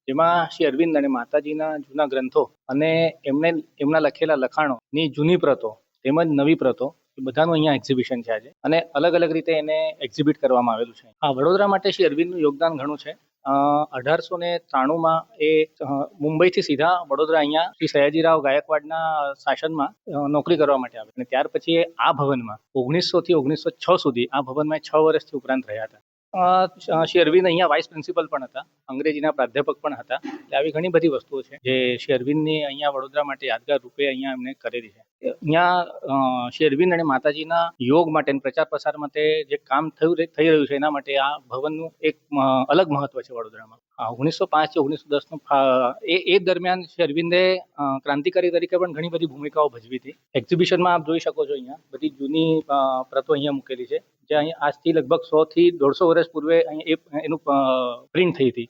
જેમાં શ્રી અરવિંદ અને માતાજીના જૂના ગ્રંથો અને એમના લખેલા લખાણોની જૂની પ્રતો તેમજ નવી પ્રતો એ બધાનું અહીંયા એક્ઝિબિશન છે આજે, અને અલગ અલગ રીતે એને એક્ઝિબિટ કરવામાં આવેલું છે. વડોદરા માટે શ્રી અરવિંદનું યોગદાન ઘણું છે. 1893માં એ મુંબઈથી સીધા વડોદરા અહીંયા શ્રી સયાજીરાવ ગાયકવાડના શાસનમાં નોકરી કરવા માટે આવે, અને ત્યાર પછી આ ભવનમાં 1900 થી 1906 સુધી આ ભવનમાં 6 વર્ષથી ઉપરાંત રહ્યા હતા. શ્રી અરવિંદ અહીંયા વાઇસ પ્રિન્સિપલ પણ હતા, અંગ્રેજીના પ્રાધ્યાપક પણ હતા. આવી ઘણી બધી વસ્તુઓ છે જે શ્રી અરવિંદની અહીંયા વડોદરા માટે યાદગાર રૂપે અહીંયા એમને કરેલી છે. અહીંયા શ્રી અરવિંદ અને માતાજીના યોગ માટે પ્રચાર પ્રસાર માટે જે કામ થઈ રહ્યું છે એના માટે આ ભવનનું એક અલગ મહત્વ છે વડોદરામાં. 1905 થી 1910નું એ દરમિયાન શ્રી અરવિંદે ક્રાંતિકારી તરીકે પણ ઘણી બધી ભૂમિકાઓ ભજવી હતી. એક્ઝિબિશનમાં આપ જોઈ શકો છો અહીંયા બધી જૂની પ્રતો અહીંયા મૂકેલી છે, જે અહીંયા આજથી લગભગ 100 થી 150 વર્ષ પૂર્વે એનું પ્રિન્ટ થઈ હતી.